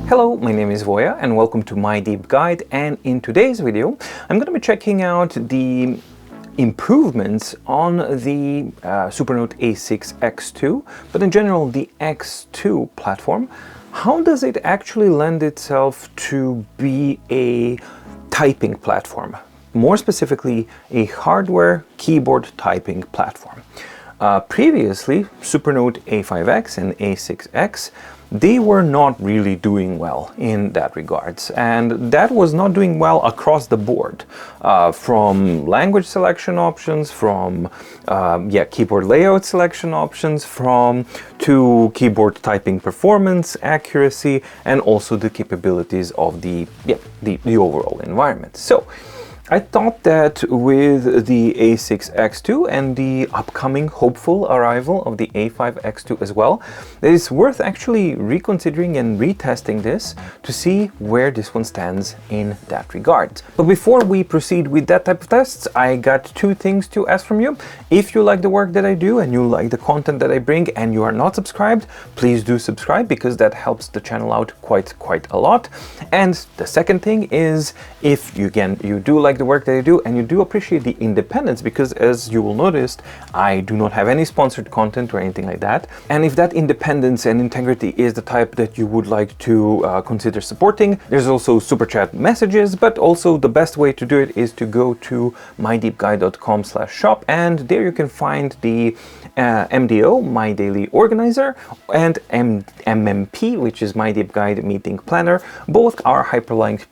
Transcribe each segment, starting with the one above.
Hello, my name is Voya and welcome to My Deep Guide, and in today's video I'm going to be checking out the improvements on the Supernote A6X2, but in general the X2 platform. How does it actually lend itself to be a typing platform? More specifically, a hardware keyboard typing platform. Previously, Supernote A5X and A6X, they were not really doing well in that regards, and that was not doing well across the board, from language selection options, from keyboard layout selection options, to keyboard typing performance, accuracy, and also the capabilities of the overall environment. So I thought that with the A6X2 and the upcoming hopeful arrival of the A5X2 as well, that it's worth actually reconsidering and retesting this to see where this one stands in that regard. But before we proceed with that type of tests, I got two things to ask from you. If you like the work that I do and you like the content that I bring and you are not subscribed, please do subscribe, because that helps the channel out quite a lot. And the second thing is, if you do like the work that I do and you do appreciate the independence, because as you will notice, I do not have any sponsored content or anything like that, and if that independence and integrity is the type that you would like to consider supporting, there's also super chat messages, but also the best way to do it is to go to mydeepguide.com/shop, and there you can find the MDO, My Daily Organizer, and MMP, which is My Deep Guide Meeting Planner. Both are hyperlinked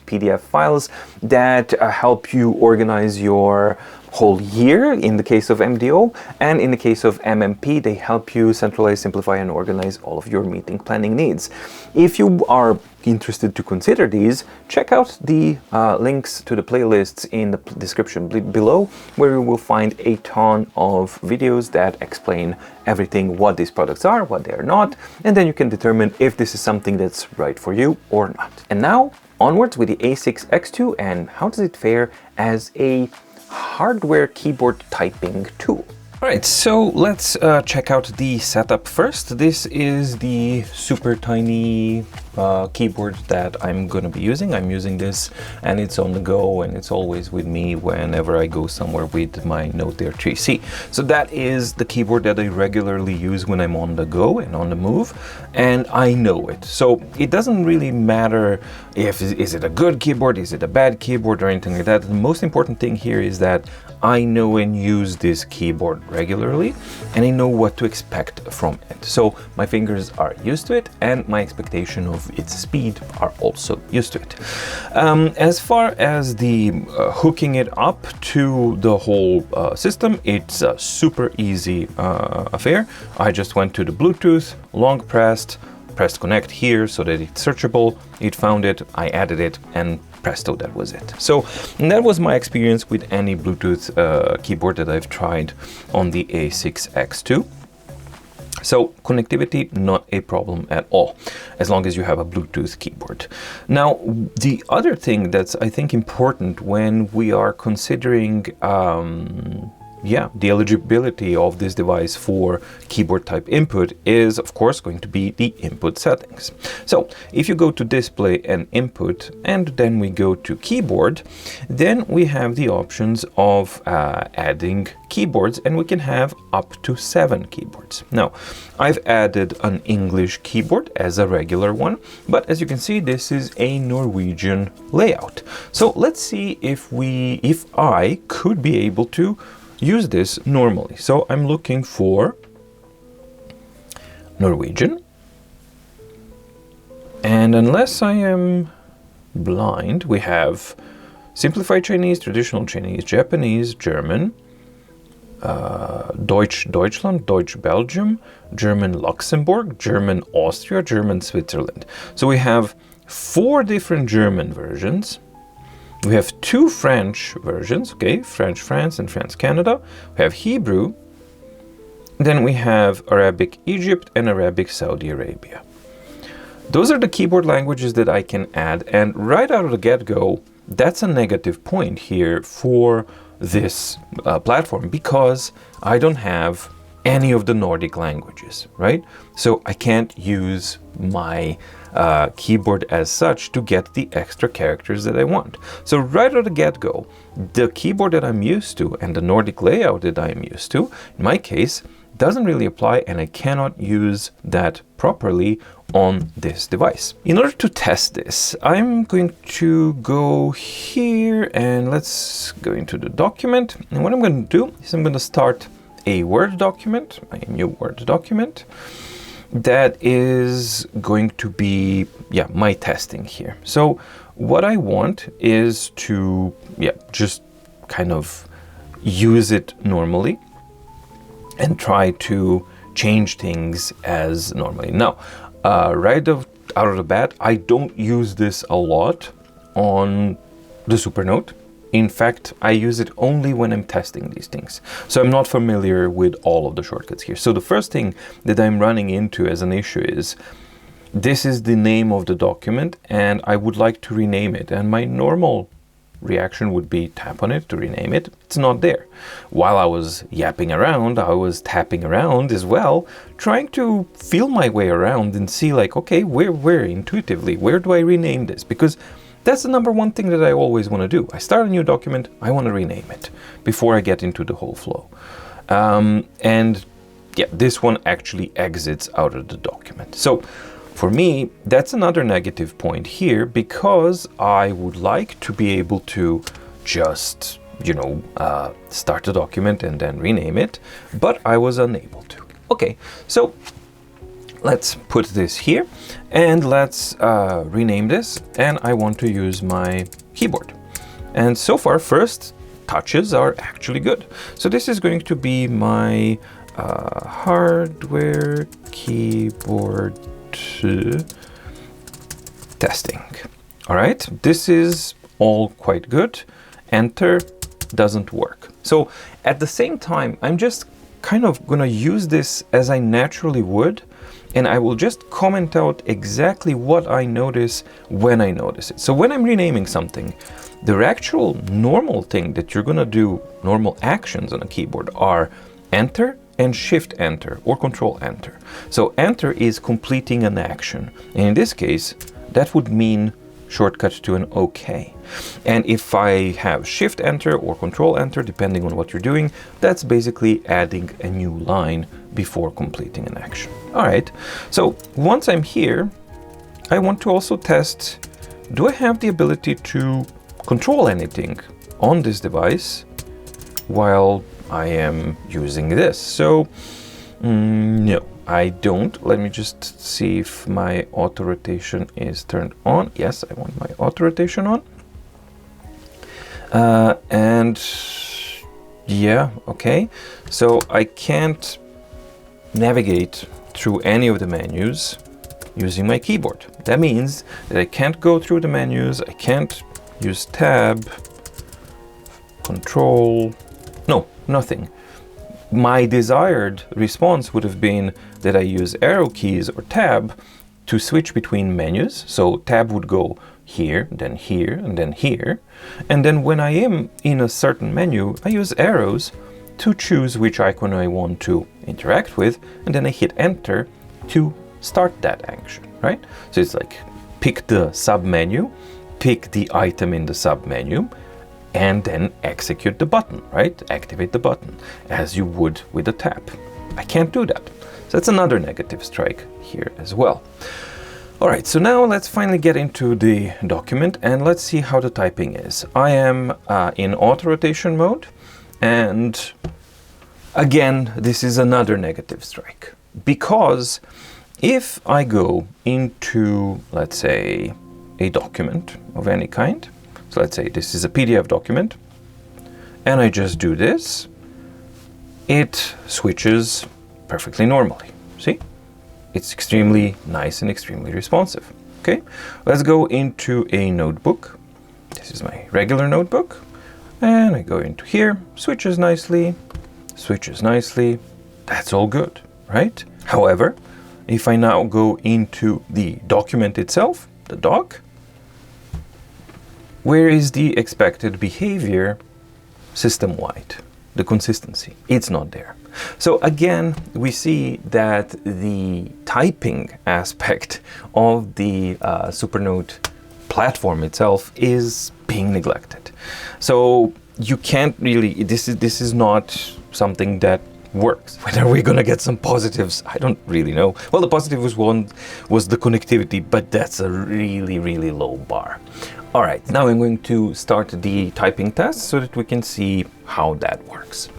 PDF files that help you organize your whole year in the case of MDO, and in the case of MMP, they help you centralize, simplify, and organize all of your meeting planning needs. If you are interested to consider these, check out the links to the playlists in the description below, where you will find a ton of videos that explain everything, what these products are, what they are not, and then you can determine if this is something that's right for you or not. And now, onwards with the A6X2, and how does it fare as a hardware keyboard typing tool. Alright, so let's check out the setup first. This is the super tiny keyboard that I'm gonna be using. I'm using this and it's on the go, and it's always with me whenever I go somewhere with my Note Air 3C. So that is the keyboard that I regularly use when I'm on the go and on the move, and I know it. So it doesn't really matter if is it a good keyboard, is it a bad keyboard, or anything like that. The most important thing here is that I know and use this keyboard regularly, and I know what to expect from it. So my fingers are used to it, and my expectation of its speed are also used to it. As far as the hooking it up to the whole system, it's a super easy affair. I just went to the Bluetooth, long pressed connect here so that it's searchable. It found it, I added it, and presto, that was it. So that was my experience with any Bluetooth keyboard that I've tried on the A6X2. So connectivity, not a problem at all, as long as you have a Bluetooth keyboard. Now, the other thing that's, I think, important when we are considering the eligibility of this device for keyboard type input is, of course, going to be the input settings. So if you go to display and input, and then we go to keyboard, then we have the options of adding keyboards, and we can have up to 7 keyboards. Now, I've added an English keyboard as a regular one, but as you can see, this is a Norwegian layout. So let's see if I could be able to use this normally. So I'm looking for Norwegian, and unless I am blind, we have simplified Chinese, traditional Chinese, Japanese, German, Deutschland, Deutsch Belgium, German Luxembourg, German Austria, German Switzerland. So we have 4 different German versions. We have 2 French versions, okay, French France and France Canada. We have Hebrew, then we have Arabic Egypt and Arabic Saudi Arabia. Those are the keyboard languages that I can add, and right out of the get-go, that's a negative point here for this platform, because I don't have any of the Nordic languages, right? So I can't use my keyboard as such to get the extra characters that I want. So right at the get-go, the keyboard that I'm used to and the Nordic layout that I'm used to, in my case, doesn't really apply, and I cannot use that properly on this device. In order to test this, I'm going to go here and let's go into the document. And what I'm going to do is I'm going to start a Word document, a new Word document that is going to be, my testing here. So what I want is to, just kind of use it normally and try to change things as normally. Now, right out of the bat, I don't use this a lot on the Supernote. In fact, I use it only when I'm testing these things. So I'm not familiar with all of the shortcuts here. So the first thing that I'm running into as an issue is, this is the name of the document and I would like to rename it. And my normal reaction would be tap on it to rename it. It's not there. While I was yapping around, I was tapping around as well, trying to feel my way around and see like, okay, where intuitively, where do I rename this? Because that's the number one thing that I always want to do. I start a new document, I want to rename it before I get into the whole flow. This one actually exits out of the document. So for me, that's another negative point here, because I would like to be able to just, start the document and then rename it, but I was unable to. Okay, so let's put this here and let's rename this, and I want to use my keyboard. And so far, first touches are actually good. So this is going to be my hardware keyboard testing. All right, this is all quite good. Enter doesn't work. So at the same time, I'm just kind of going to use this as I naturally would, and I will just comment out exactly what I notice when I notice it. So when I'm renaming something, the actual normal thing that you're going to do, normal actions on a keyboard, are enter and shift enter or control enter. So enter is completing an action. And in this case, that would mean shortcut to an OK. And if I have shift enter or control enter, depending on what you're doing, that's basically adding a new line before completing an action. All right, so once I'm here, I want to also test, do I have the ability to control anything on this device while I am using this? So no, I don't. Let me just see if my auto rotation is turned on. Yes, I want my auto rotation on. And yeah, okay. So I can't navigate through any of the menus using my keyboard. That means that I can't go through the menus. I can't use tab, control, no, nothing. My desired response would have been that I use arrow keys or tab to switch between menus. So tab would go here, and then here. And then when I am in a certain menu, I use arrows to choose which icon I want to interact with, and then I hit enter to start that action, right? So it's like pick the sub menu, pick the item in the sub menu, and then execute the button, right? Activate the button as you would with a tap. I can't do that. So that's another negative strike here as well. All right, so now let's finally get into the document and let's see how the typing is. I am in auto rotation mode, and again, this is another negative strike, because if I go into, let's say, a document of any kind, so let's say this is a PDF document, and I just do this, it switches perfectly normally. See? It's extremely nice and extremely responsive. Okay, let's go into a notebook. This is my regular notebook, and I go into here, switches nicely. That's all good, right? However, if I now go into the document itself, the doc, where is the expected behavior system-wide? the consistency. It's not there. So again, we see that the typing aspect of the Supernote platform itself is being neglected. So you can't really, this is not something that works. When are we gonna get some positives? I don't really know. Well, the positive was the connectivity, but that's a really, really low bar. All right, now I'm going to start the typing test so that we can see how that works.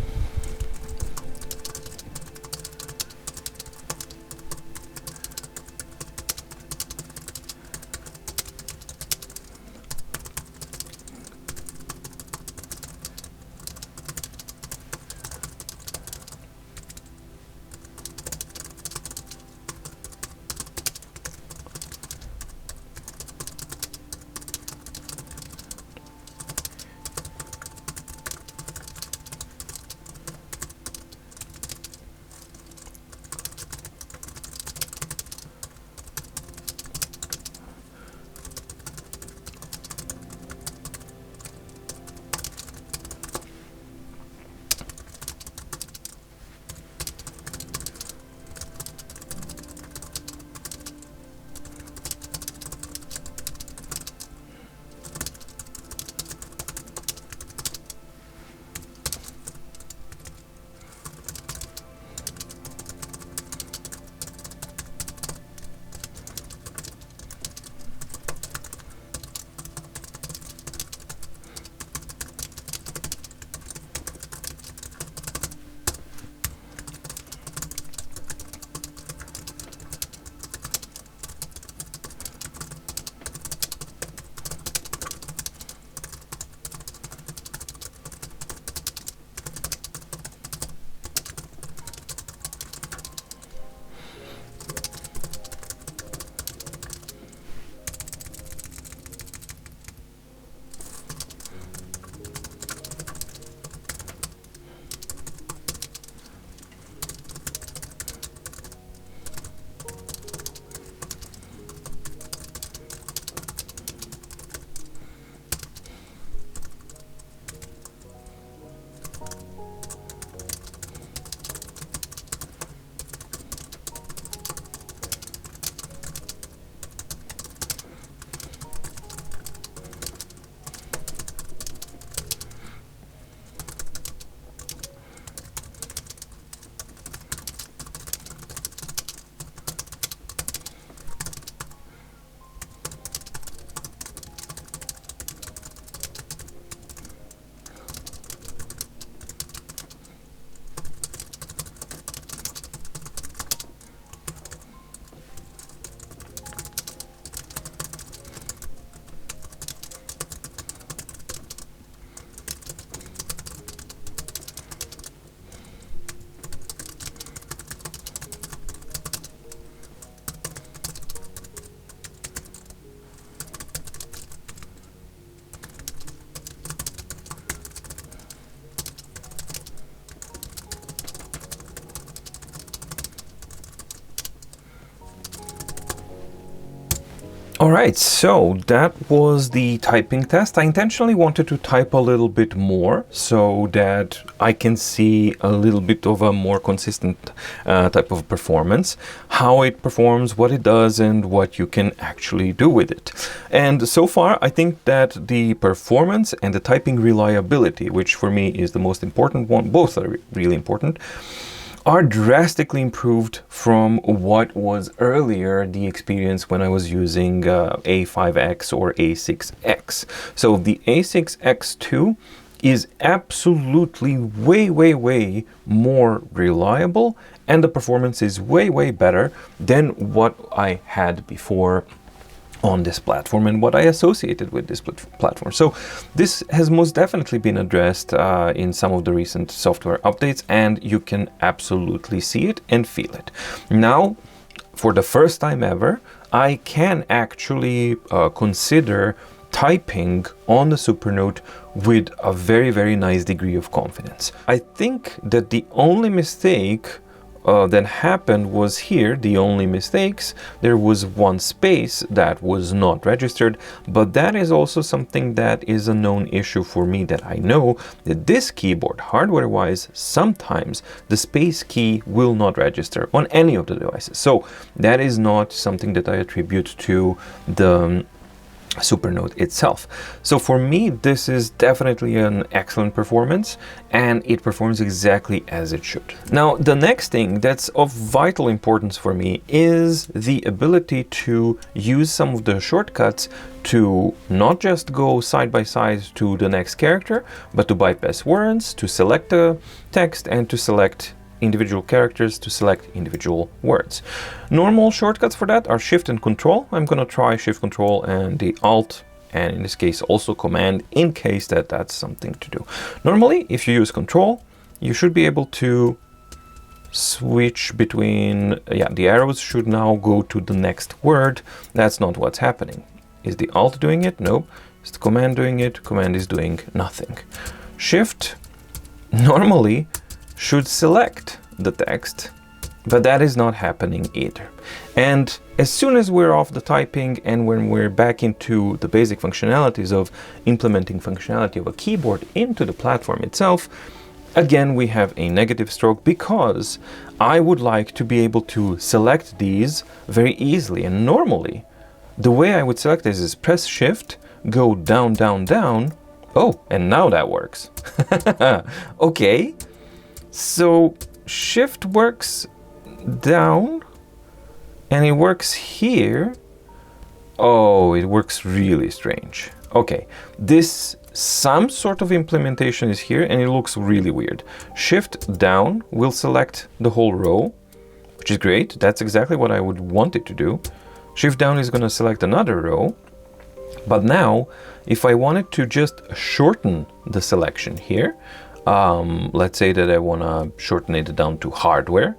All right, so that was the typing test. I intentionally wanted to type a little bit more so that I can see a little bit of a more consistent type of performance, how it performs, what it does, and what you can actually do with it. And so far, I think that the performance and the typing reliability, which for me is the most important one, both are really important, are drastically improved from what was earlier the experience when I was using A5X or A6X. So the A6X2 is absolutely way more reliable, and the performance is way better than what I had before on this platform and what I associated with this platform. So this has most definitely been addressed in some of the recent software updates, and you can absolutely see it and feel it. Now, for the first time ever, I can actually consider typing on the Supernote with a very nice degree of confidence. I think that the only mistake that happened was here, the only mistakes, there was one space that was not registered, but that is also something that is a known issue for me, that I know that this keyboard, hardware-wise, sometimes the space key will not register on any of the devices. So that is not something that I attribute to the Supernote itself. So for me, this is definitely an excellent performance, and it performs exactly as it should. Now, the next thing that's of vital importance for me is the ability to use some of the shortcuts to not just go side by side to the next character, but to bypass words, to select the text, and to select individual characters, to select individual words. Normal shortcuts for that are Shift and Control. I'm gonna try Shift, Control, and the Alt, and in this case also Command, in case that's something to do. Normally, if you use Control, you should be able to switch between, the arrows should now go to the next word. That's not what's happening. Is the Alt doing it? No. Is the Command doing it? Command is doing nothing. Shift normally should select the text, but that is not happening either. And as soon as we're off the typing and when we're back into the basic functionalities of implementing functionality of a keyboard into the platform itself, again we have a negative stroke, because I would like to be able to select these very easily. And normally the way I would select this is press Shift, go down, down, down. Oh, and now that works. Okay. So Shift works down, and it works here. Oh, it works really strange. Okay, this some sort of implementation is here, and it looks really weird. Shift down will select the whole row, which is great. That's exactly what I would want it to do. Shift down is going to select another row. But now, if I wanted to just shorten the selection here, let's say that I want to shorten it down to hardware,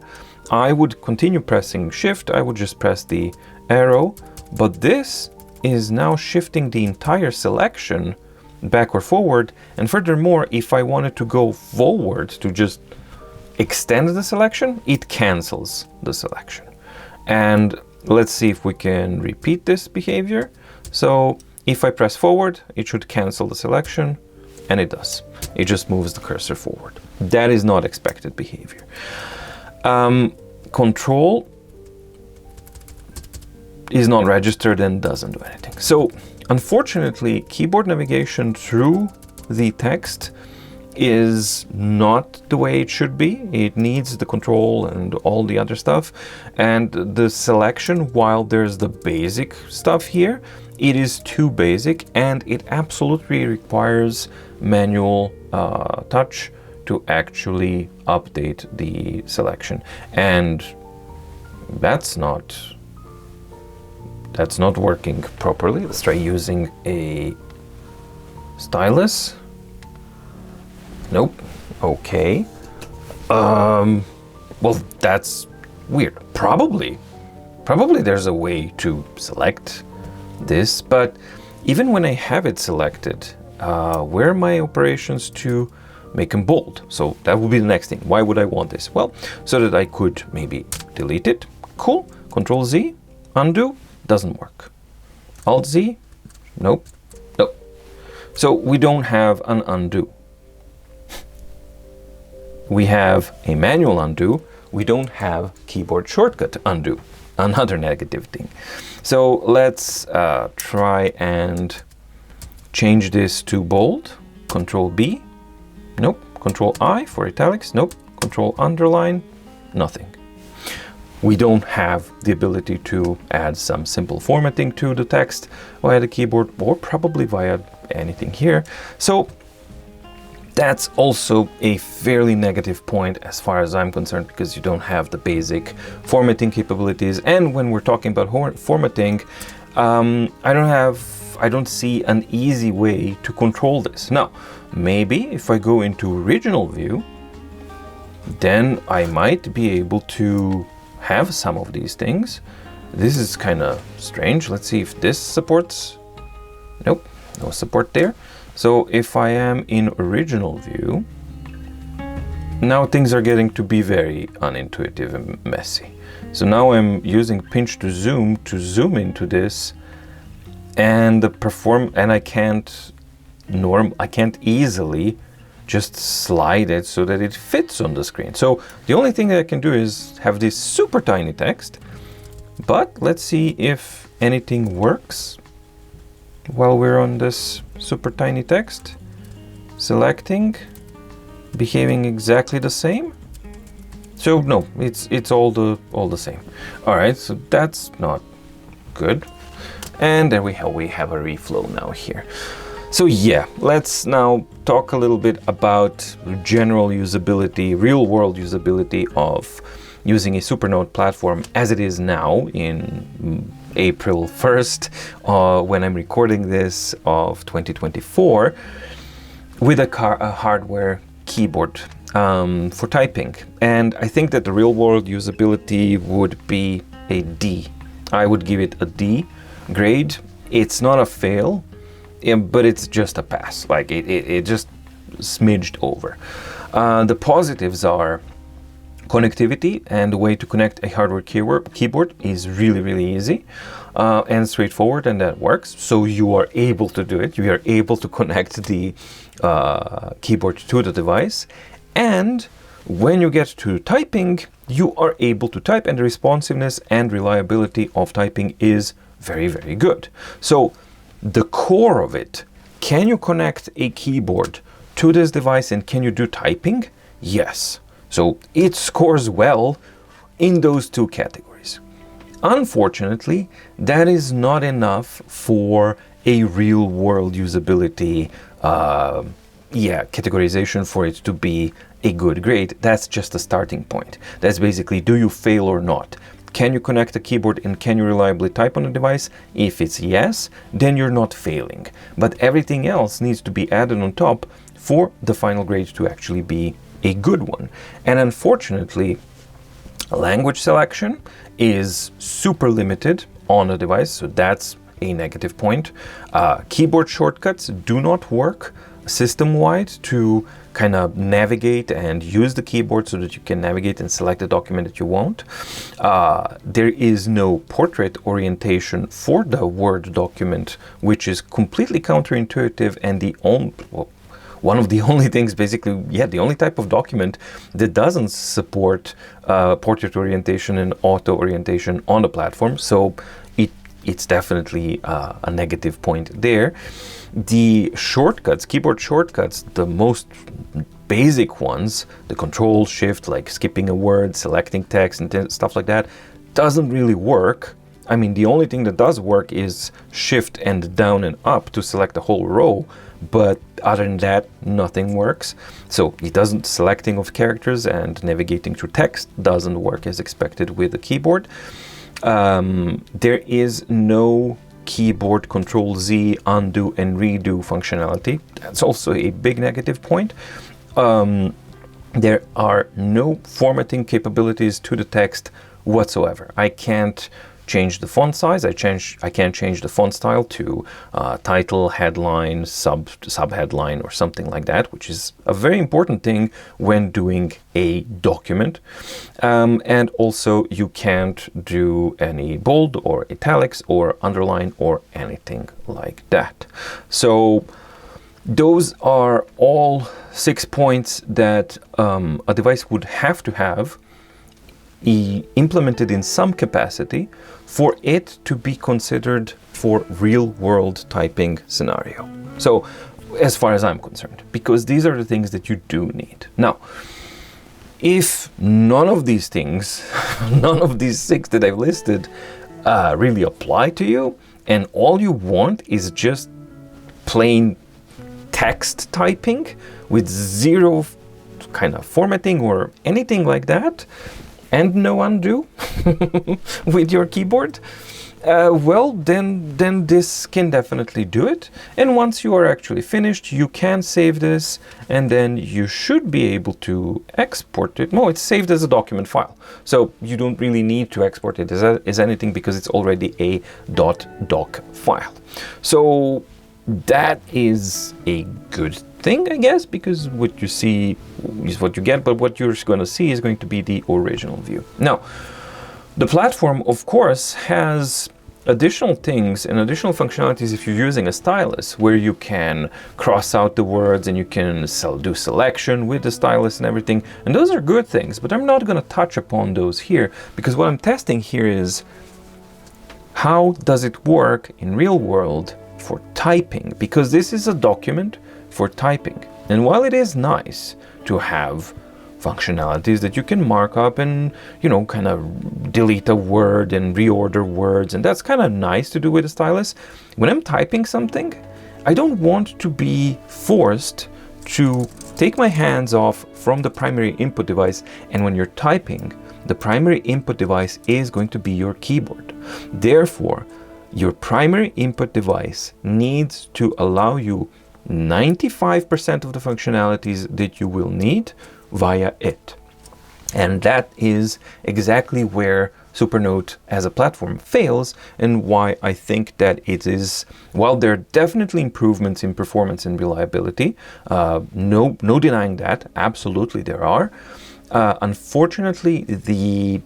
I would continue pressing Shift. I would just press the arrow, but this is now shifting the entire selection back or forward. And furthermore, if I wanted to go forward to just extend the selection, it cancels the selection. And let's see if we can repeat this behavior. So if I press forward, it should cancel the selection, and it does. It just moves the cursor forward. That is not expected behavior. Control is not registered and doesn't do anything. So unfortunately, keyboard navigation through the text is not the way it should be. It needs the control and all the other stuff. And the selection, while there's the basic stuff here, it is too basic, and it absolutely requires manual touch to actually update the selection. And that's not working properly. Let's try using a stylus. Nope. Okay. Well, that's weird. Probably there's a way to select this, but even when I have it selected, where are my operations to make them bold? So that would be the next thing. Why would I want this? Well, so that I could maybe delete it. Cool. Control Z, undo, doesn't work. Alt Z, nope. So we don't have an undo. We have a manual undo. We don't have keyboard shortcut undo. Another negative thing. So let's try and change this to bold. Control B, nope. Control I for italics, nope. Control underline, nothing. We don't have the ability to add some simple formatting to the text via the keyboard, or probably via anything here. So that's also a fairly negative point as far as I'm concerned, because you don't have the basic formatting capabilities. And when we're talking about formatting, I don't see an easy way to control this. Now, maybe if I go into original view, then I might be able to have some of these things. This is kind of strange. Let's see if this supports. Nope, no support there. So if I am in original view, now things are getting to be very unintuitive and messy. So now I'm using pinch to zoom into this, and I can't easily just slide it so that it fits on the screen. So the only thing that I can do is have this super tiny text, but let's see if anything works while we're on this super tiny text. Selecting, behaving exactly the same. So no, it's all the same. All right, so that's not good. And then we have a reflow now here. So yeah, let's now talk a little bit about general usability, real world usability of using a Supernote platform as it is now in April 1st, when I'm recording this, of 2024, with a hardware keyboard for typing. And I think that the real world usability would be a D. I would give it a D grade. It's not a fail, but it's just a pass. Like it just smidged over. The positives are connectivity, and the way to connect a hardware keyboard is really easy and straightforward, and that works. So you are able to do it. You are able to connect the keyboard to the device, and when you get to typing, you are able to type, and the responsiveness and reliability of typing is very good. So the core of it, can you connect a keyboard to this device and can you do typing? Yes. So it scores well in those two categories. Unfortunately, that is not enough for a real world usability categorization for it to be a good grade. That's just a starting point. That's basically, do you fail or not? Can you connect a keyboard and can you reliably type on a device? If it's yes, then you're not failing. But everything else needs to be added on top for the final grade to actually be a good one. And unfortunately, language selection is super limited on a device, so that's a negative point. Keyboard shortcuts do not work system-wide to kind of navigate and use the keyboard so that you can navigate and select the document that you want. There is no portrait orientation for the Word document, which is completely counterintuitive, and one of the only things, basically, the only type of document that doesn't support portrait orientation and auto orientation on the platform. So it's definitely a negative point there. The shortcuts, keyboard shortcuts, the most basic ones, the Control Shift, like skipping a word, selecting text and stuff like that, doesn't really work. I mean, the only thing that does work is Shift and down and up to select the whole row, but other than that, nothing works. So selecting of characters and navigating through text doesn't work as expected with the keyboard. There is no keyboard Control Z, undo and redo functionality. That's also a big negative point. There are no formatting capabilities to the text whatsoever. I can't change the font size. I can't change the font style to title, headline, subheadline, or something like that, which is a very important thing when doing a document. And also you can't do any bold or italics or underline or anything like that. So those are all 6 points that a device would have to have implemented in some capacity for it to be considered for real-world typing scenario. So, as far as I'm concerned, because these are the things that you do need. Now, if none of these things, none of these 6 that I've listed really apply to you, and all you want is just plain text typing with zero kind of formatting or anything like that, and no undo with your keyboard, well, then this can definitely do it. And once you are actually finished, you can save this, and then you should be able to export it. No, it's saved as a document file, so you don't really need to export it as anything because it's already a .doc file. So that is a good thing. thing, I guess, because what you see is what you get, but what you're going to see is going to be the original view. Now, the platform, of course, has additional things and additional functionalities if you're using a stylus, where you can cross out the words and you can do selection with the stylus and everything. And those are good things, but I'm not going to touch upon those here, because what I'm testing here is how does it work in real world for typing, because this is a document for typing. And while it is nice to have functionalities that you can mark up and, you know, kind of delete a word and reorder words, and that's kind of nice to do with a stylus, when I'm typing something, I don't want to be forced to take my hands off from the primary input device. And when you're typing, the primary input device is going to be your keyboard. Therefore, your primary input device needs to allow you 95% of the functionalities that you will need via it. And that is exactly where Supernote as a platform fails, and why I think that it is, while there are definitely improvements in performance and reliability, no denying that, absolutely there are. Unfortunately, the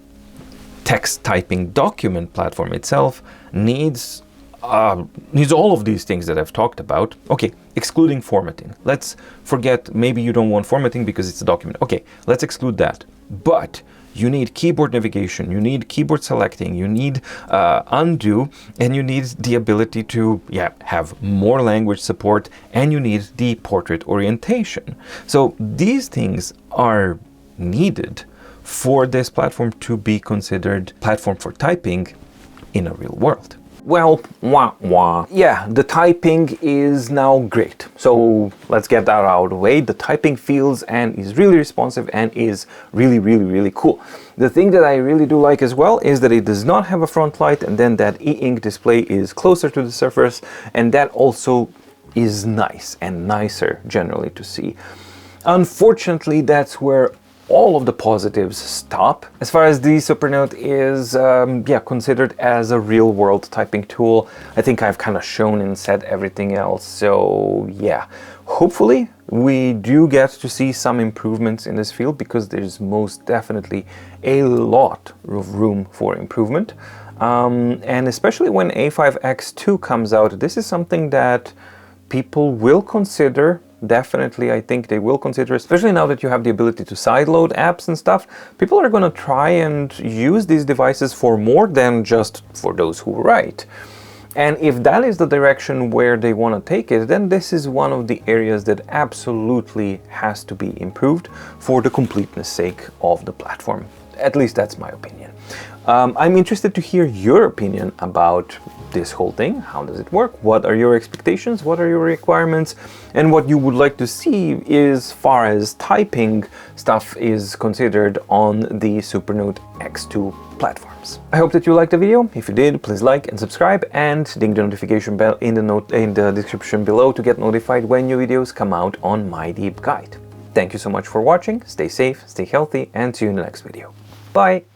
text typing document platform itself needs all of these things that I've talked about. Okay, excluding formatting. Let's forget, maybe you don't want formatting because it's a document. Okay, let's exclude that. But you need keyboard navigation, you need keyboard selecting, you need undo, and you need the ability to have more language support, and you need the portrait orientation. So these things are needed for this platform to be considered platform for typing in a real world. Well, yeah, the typing is now great. So let's get that out of the way. The typing feels and is really responsive and is really, really, really cool. The thing that I really do like as well is that it does not have a front light, and then that e-ink display is closer to the surface, and that also is nice and nicer generally to see. Unfortunately, that's where all of the positives stop. As far as the Supernote is considered as a real-world typing tool, I think I've kind of shown and said everything else. So yeah, hopefully we do get to see some improvements in this field, because there's most definitely a lot of room for improvement. And especially when A6X2 comes out, this is something that people will consider. Definitely, I think they will consider, especially now that you have the ability to sideload apps and stuff. People are going to try and use these devices for more than just for those who write. And if that is the direction where they want to take it, then this is one of the areas that absolutely has to be improved for the completeness sake of the platform. At least that's my opinion. I'm interested to hear your opinion about this whole thing. How does it work? What are your expectations? What are your requirements? And what you would like to see as far as typing stuff is considered on the Supernote X2 platforms. I hope that you liked the video. If you did, please like and subscribe, and ding the notification bell in the description below to get notified when new videos come out on My Deep Guide. Thank you so much for watching. Stay safe, stay healthy, and see you in the next video. Bye!